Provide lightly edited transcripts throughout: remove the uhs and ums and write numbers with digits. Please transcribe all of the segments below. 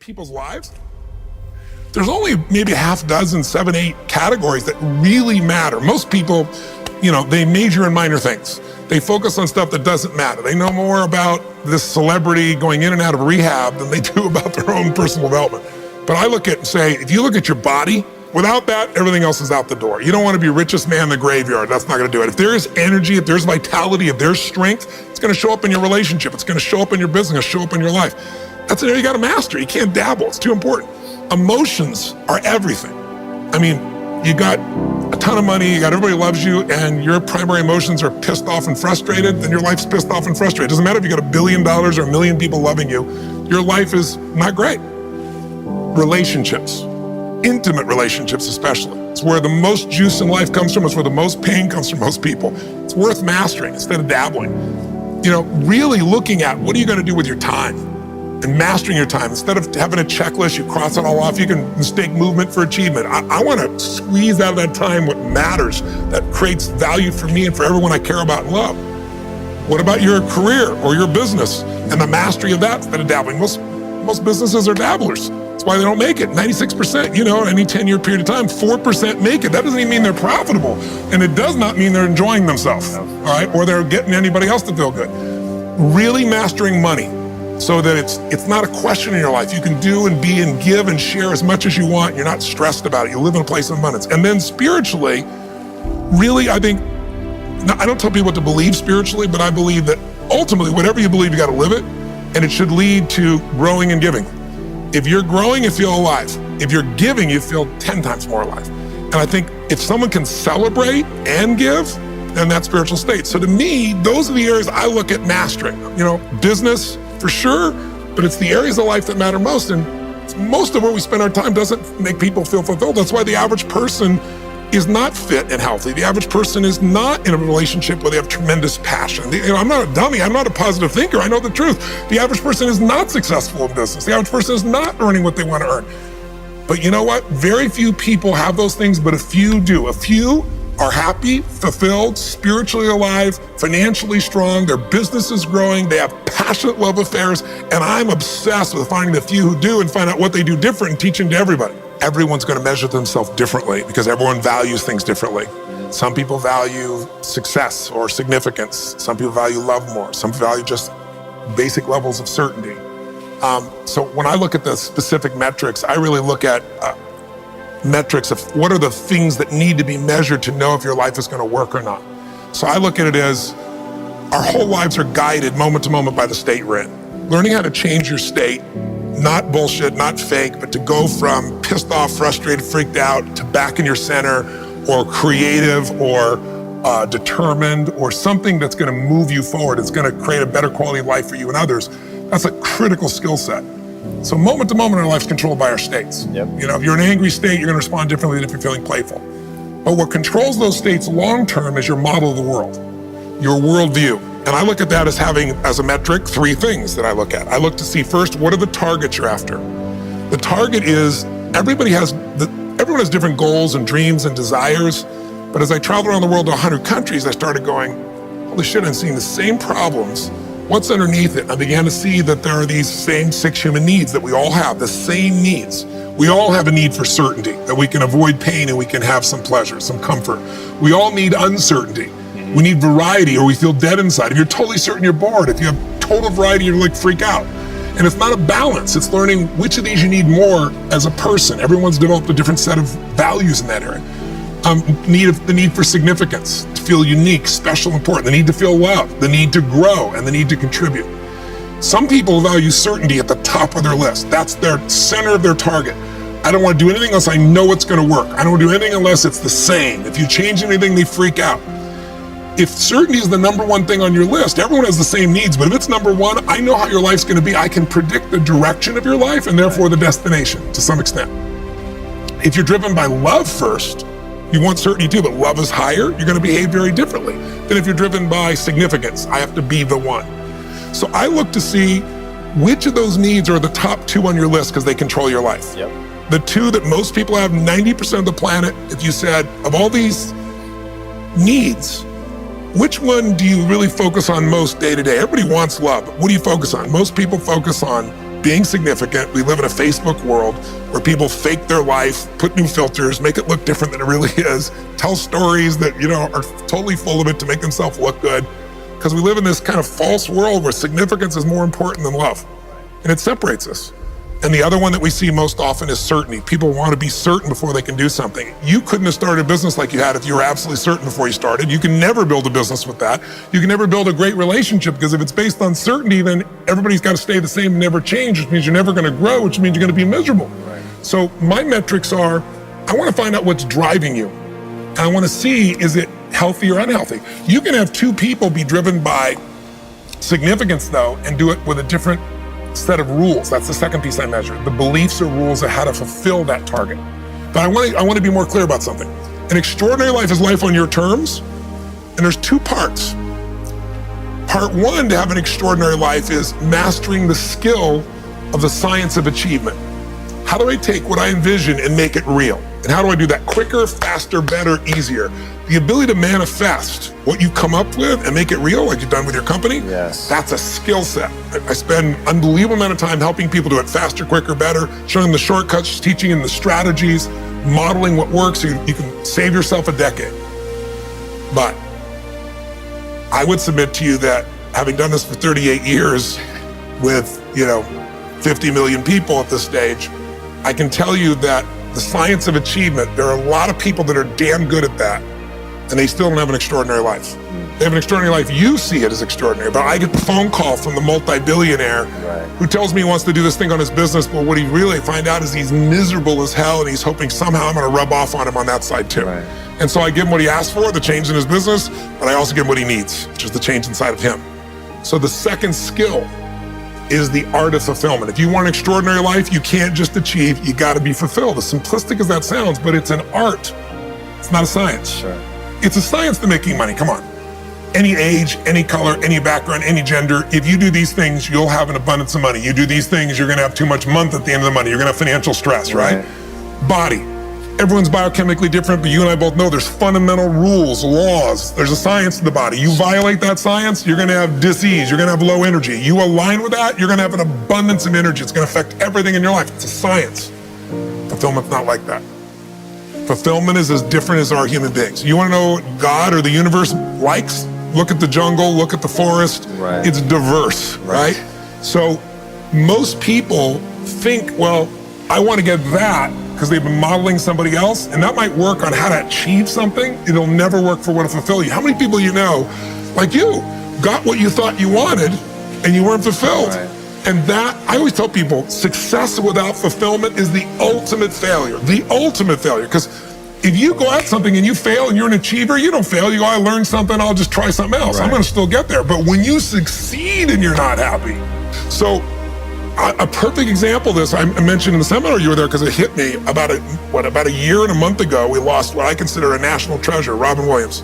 people's lives, there's only maybe a half dozen, 7, 8 categories that really matter. Most people, they major in minor things. They focus on stuff that doesn't matter. They know more about this celebrity going in and out of rehab than they do about their own personal development. But I look at and say, if you look at your body, without that, everything else is out the door. You don't want to be richest man in the graveyard. That's not going to do it. If there is energy, if there's vitality, if there's strength, it's going to show up in your relationship. It's going to show up in your business, show up in your life. That's an area you got to master. You can't dabble. It's too important. Emotions are everything. I mean, you got a ton of money, you got everybody loves you, and your primary emotions are pissed off and frustrated, then your life's pissed off and frustrated. It doesn't matter if you got $1 billion or 1 million people loving you, your life is not great. Relationships, intimate relationships especially. It's where the most juice in life comes from. It's where the most pain comes from most people. It's worth mastering instead of dabbling. Really looking at what are you going to do with your time and mastering your time. Instead of having a checklist, you cross it all off. You can mistake movement for achievement. I want to squeeze out of that time what matters, that creates value for me and for everyone I care about and love. What about your career or your business and the mastery of that instead of dabbling? Most businesses are dabblers. That's why they don't make it. 96%, in any 10-year period of time, 4% make it. That doesn't even mean they're profitable. And it does not mean they're enjoying themselves, all right? Or they're getting anybody else to feel good. Really mastering money so that it's not a question in your life. You can do and be and give and share as much as you want. You're not stressed about it. You live in a place of abundance. And then spiritually, really, I think, I don't tell people what to believe spiritually, but I believe that ultimately, whatever you believe, you got to live it. And it should lead to growing and giving. If you're growing, you feel alive. If you're giving, you feel 10 times more alive. And I think if someone can celebrate and give, then that's spiritual state. So to me, those are the areas I look at mastering. Business for sure, but it's the areas of life that matter most. And most of where we spend our time doesn't make people feel fulfilled. That's why the average person is not fit and healthy. The average person is not in a relationship where they have tremendous passion. I'm not a dummy. I'm not a positive thinker. I know the truth. The average person is not successful in business. The average person is not earning what they want to earn. But you know what? Very few people have those things, but a few do. A few are happy, fulfilled, spiritually alive, financially strong, their business is growing, they have passionate love affairs, and I'm obsessed with finding the few who do and find out what they do different and teaching to everybody. Everyone's going to measure themselves differently because everyone values things differently. Some people value success or significance. Some people value love more. Some value just basic levels of certainty. So when I look at the specific metrics, I really look at metrics of what are the things that need to be measured to know if your life is going to work or not. So I look at it as our whole lives are guided moment to moment by the state we're in. Learning how to change your state, not bullshit, not fake, but to go from pissed off, frustrated, freaked out to back in your center or creative or determined or something that's going to move you forward. It's going to create a better quality of life for you and others. That's a critical skill set. So moment to moment, our life's controlled by our states. Yep. If you're in an angry state, you're going to respond differently than if you're feeling playful. But what controls those states long-term is your model of the world, your worldview. And I look at that as having, as a metric, 3 things that I look at. I look to see first, what are the targets you're after? The target is, everyone has different goals and dreams and desires. But as I traveled around the world to 100 countries, I started going, holy shit, I'm seeing the same problems. What's underneath it? I began to see that there are these same 6 human needs that we all have, the same needs. We all have a need for certainty, that we can avoid pain and we can have some pleasure, some comfort. We all need uncertainty. We need variety or we feel dead inside. If you're totally certain, you're bored. If you have total variety, you're like freak out. And it's not a balance. It's learning which of these you need more as a person. Everyone's developed a different set of values in that area. The need for significance, to feel unique, special, important, the need to feel loved, the need to grow, and the need to contribute. Some people value certainty at the top of their list. That's their center of their target. I don't want to do anything unless I know it's going to work. I don't want to do anything unless it's the same. If you change anything, they freak out. If certainty is the number one thing on your list, everyone has the same needs, but if it's number one, I know how your life's going to be. I can predict the direction of your life and therefore the destination to some extent. If you're driven by love first, you want certainty too, but love is higher, you're going to behave very differently than if you're driven by significance. I have to be the one. So I look to see which of those needs are the top 2 on your list because they control your life. Yep. The 2 that most people have, 90% of the planet, if you said, of all these needs, which one do you really focus on most day to day? Everybody wants love, but what do you focus on? Most people focus on being significant. We live in a Facebook world where people fake their life, put new filters, make it look different than it really is, tell stories that, are totally full of it to make themselves look good. Because we live in this kind of false world where significance is more important than love. And it separates us. And the other one that we see most often is certainty. People want to be certain before they can do something. You couldn't have started a business like you had if you were absolutely certain before you started. You can never build a business with that. You can never build a great relationship, because if it's based on certainty, then everybody's got to stay the same and never change, which means you're never going to grow, which means you're going to be miserable. Right. So my metrics are, I want to find out what's driving you. And I want to see, is it healthy or unhealthy? You can have two people be driven by significance, though, and do it with a different set of rules. That's the second piece I measure. The beliefs or rules of how to fulfill that target. But I want to be more clear about something. An extraordinary life is life on your terms, and there's two parts. Part one to have an extraordinary life is mastering the skill of the science of achievement. How do I take what I envision and make it real? And how do I do that quicker, faster, better, easier? The ability to manifest what you come up with and make it real, like you've done with your company, yes, that's a skill set. I spend an unbelievable amount of time helping people do it faster, quicker, better, showing them the shortcuts, teaching them the strategies, modeling what works so you can save yourself a decade. But I would submit to you that having done this for 38 years with, 50 million people at this stage, I can tell you that the science of achievement, there are a lot of people that are damn good at that, and they still don't have an extraordinary life. They have an extraordinary life. You see it as extraordinary, but I get the phone call from the multi-billionaire who tells me he wants to do this thing on his business, but what he really find out is he's miserable as hell, and he's hoping somehow I'm going to rub off on him on that side too. Right. And so I give him what he asked for, the change in his business, but I also give him what he needs, which is the change inside of him. So the second skill is the art of fulfillment. If you want an extraordinary life, you can't just achieve, you got to be fulfilled. As simplistic as that sounds, but it's an art. It's not a science. Sure. It's a science to making money, come on. Any age, any color, any background, any gender, if you do these things, you'll have an abundance of money. You do these things, you're gonna have too much month at the end of the money. You're gonna have financial stress, right? Body. Everyone's biochemically different, but you and I both know there's fundamental rules, laws. There's a science to the body. You violate that science, you're gonna have disease, you're gonna have low energy. You align with that, you're gonna have an abundance of energy. It's gonna affect everything in your life. It's a science. Fulfillment's not like that. Fulfillment is as different as our human beings. You wanna know what God or the universe likes? Look at the jungle, look at the forest. Right. It's diverse, right? So most people think, well, I wanna get that, because they've been modeling somebody else, and that might work on how to achieve something. It'll never work for what to fulfill you. How many people you know, like you, got what you thought you wanted and you weren't fulfilled? Right. And that, I always tell people, success without fulfillment is the ultimate failure. The ultimate failure, because if you go at something and you fail and you're an achiever, you don't fail. You go, I learned something, I'll just try something else. Right. I'm gonna still get there. But when you succeed and you're not happy, so a perfect example of this, I mentioned in the seminar you were there because it hit me about a year and a month ago, we lost what I consider a national treasure, Robin Williams.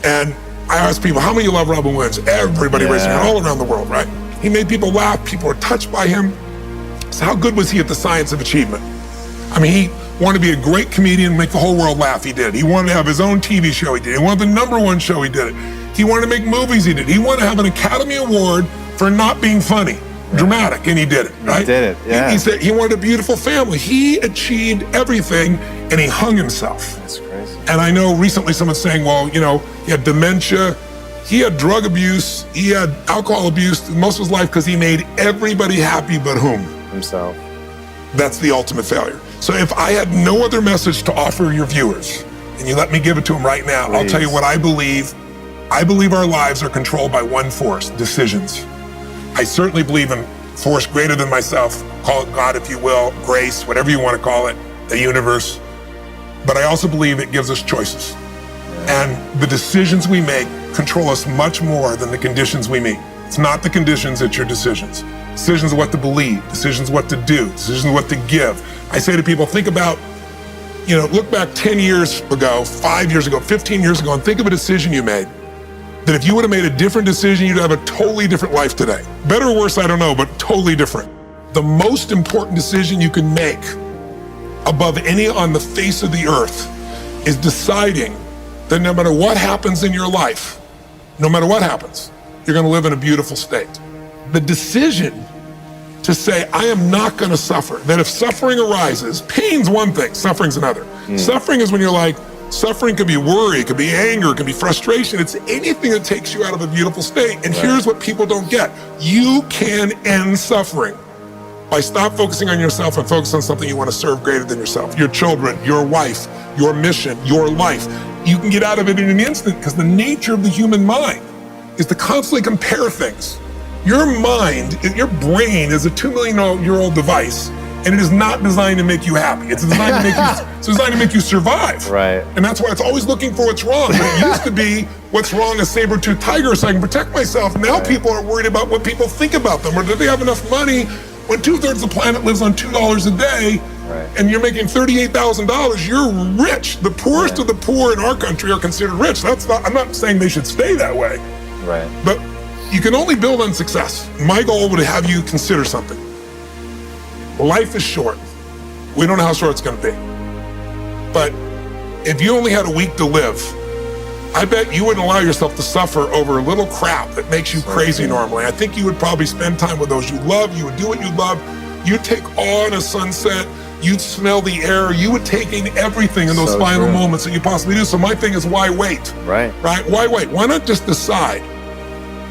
And I asked people, how many of you love Robin Williams? Everybody raised their hand all around the world, right? He made people laugh, people were touched by him. So how good was he at the science of achievement? I mean, he wanted to be a great comedian, make the whole world laugh, he did. He wanted to have his own TV show, he did. He wanted the #1 show, he did it. He wanted to make movies, he did. He wanted to have an Academy Award for not being funny. Dramatic, and he did it, right? He did it, yeah. He said he wanted a beautiful family. He achieved everything, and he hung himself. That's crazy. And I know recently someone's saying, well, he had dementia, he had drug abuse, he had alcohol abuse most of his life because he made everybody happy but whom? Himself. That's the ultimate failure. So if I had no other message to offer your viewers, and you let me give it to them right now, I'll tell you what I believe. I believe our lives are controlled by one force, decisions. I certainly believe in force greater than myself, call it God if you will, grace, whatever you want to call it, the universe. But I also believe it gives us choices. And the decisions we make control us much more than the conditions we meet. It's not the conditions, it's your decisions. Decisions of what to believe, decisions what to do, decisions of what to give. I say to people, think about, look back 10 years ago, 5 years ago, 15 years ago, and think of a decision you made. That if you would have made a different decision, you'd have a totally different life today. Better or worse, I don't know, but totally different. The most important decision you can make above any on the face of the earth is deciding that no matter what happens in your life, no matter what happens, you're gonna live in a beautiful state. The decision to say, I am not going to suffer. That if suffering arises, pain's one thing, suffering's another. Suffering is when you're like, suffering could be worry, it could be anger, it could be frustration. It's anything that takes you out of a beautiful state. And here's what people don't get. You can end suffering by stop focusing on yourself and focus on something you want to serve greater than yourself. Your children, your wife, your mission, your life. You can get out of it in an instant because the nature of the human mind is to constantly compare things. Your mind, your brain is a 2 million year old device, and it is not designed to make you happy. It's designed to make you, it's designed to make you survive. Right. And that's why it's always looking for what's wrong. But it used to be what's wrong, a saber-toothed tiger, so I can protect myself. Now people are worried about what people think about them, or do they have enough money when 2/3 of the planet lives on $2 a day, and you're making $38,000, you're rich. The poorest of the poor in our country are considered rich. I'm not saying they should stay that way. Right. But you can only build on success. My goal would have you consider something. Life is short. We don't know how short it's going to be. But if you only had a week to live, I bet you wouldn't allow yourself to suffer over a little crap that makes you crazy normally. I think you would probably spend time with those you love. You would do what you love. You'd take awe in a sunset. You'd smell the air. You would take in everything in those final moments that you possibly do. So my thing is, why wait? Right. Why wait? Why not just decide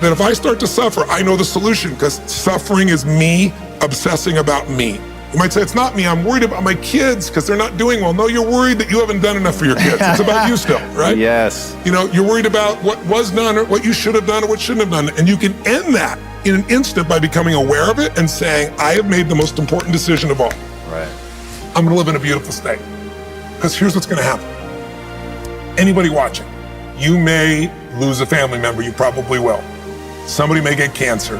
that if I start to suffer, I know the solution, because suffering is me obsessing about me. You might say, it's not me, I'm worried about my kids because they're not doing well. No, you're worried that you haven't done enough for your kids. It's about you still, right? Yes. You know, you're worried about what was done or what you should have done or what shouldn't have done. And you can end that in an instant by becoming aware of it and saying, I have made the most important decision of all. Right. I'm gonna live in a beautiful state. Because here's what's gonna happen. Anybody watching, you may lose a family member, you probably will. Somebody may get cancer.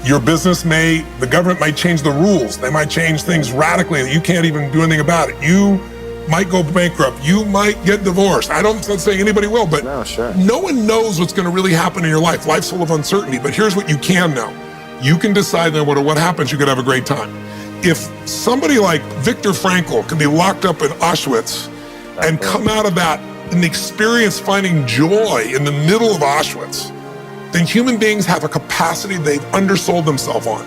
Your business the government might change the rules. They might change things radically that you can't even do anything about it. You might go bankrupt. You might get divorced. I'm not saying anybody will, but no one knows what's going to really happen in your life. Life's full of uncertainty, but here's what you can know. You can decide that what happens, you could have a great time. If somebody like Viktor Frankl can be locked up in Auschwitz and come out of that and experience finding joy in the middle of Auschwitz, then human beings have a capacity they've undersold themselves on.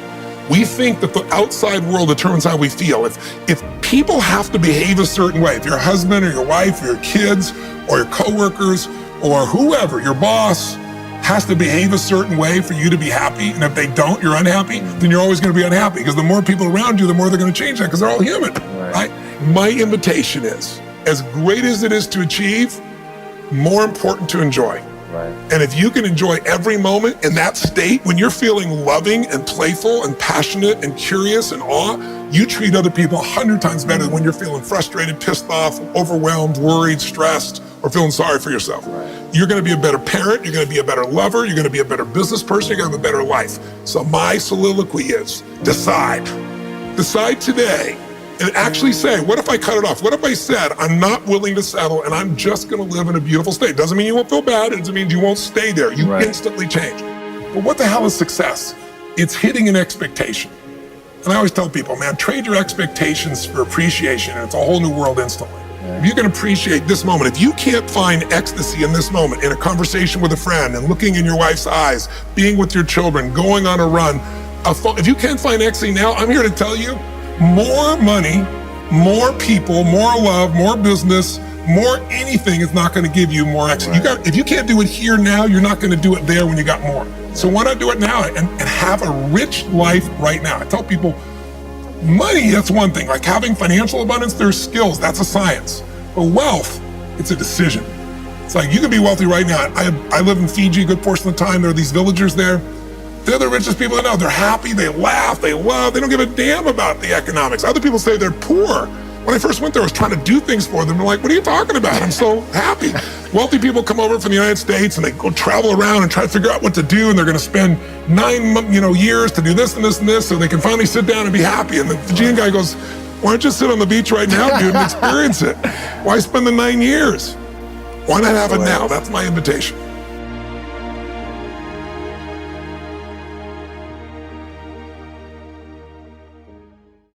We think that the outside world determines how we feel. If people have to behave a certain way, if your husband or your wife or your kids or your coworkers or whoever, your boss, has to behave a certain way for you to be happy, and if they don't, you're unhappy, then you're always going to be unhappy, because the more people around you, the more they're going to change that, because they're all human, right? My invitation is, as great as it is to achieve, more important to enjoy. Right. And if you can enjoy every moment in that state, when you're feeling loving and playful and passionate and curious and awe, you treat other people 100 times better than when you're feeling frustrated, pissed off, overwhelmed, worried, stressed, or feeling sorry for yourself. Right. You're going to be a better parent, you're going to be a better lover, you're going to be a better business person, you're going to have a better life. So my soliloquy is, decide. Decide today. And actually say, what if I cut it off? What if I said, I'm not willing to settle and I'm just gonna live in a beautiful state? Doesn't mean you won't feel bad, it doesn't mean you won't stay there. You instantly change. But what the hell is success? It's hitting an expectation. And I always tell people, man, trade your expectations for appreciation, and it's a whole new world instantly. If you can appreciate this moment, if you can't find ecstasy in this moment, in a conversation with a friend and looking in your wife's eyes, being with your children, going on a run, if you can't find ecstasy now, I'm here to tell you, more money, more people, more love, more business, more anything is not going to give you more ecstasy. If you can't do it here now, you're not going to do it there when you got more. So why not do it now and have a rich life right now? I tell people, money, that's one thing. Like having financial abundance, there's skills, that's a science. But wealth, it's a decision. It's like you can be wealthy right now. I live in Fiji a good portion of the time. There are these villagers there. They're the richest people I know. They're happy, they laugh, they love, they don't give a damn about the economics. Other people say they're poor. When I first went there, I was trying to do things for them. They're like, what are you talking about? I'm so happy. Wealthy people come over from the United States and they go travel around and try to figure out what to do, and they're gonna spend 9 years to do this and this and this so they can finally sit down and be happy. And the Fijian guy goes, why don't you sit on the beach right now, dude, and experience it? Why spend the 9 years? Why not have it now? That's my invitation.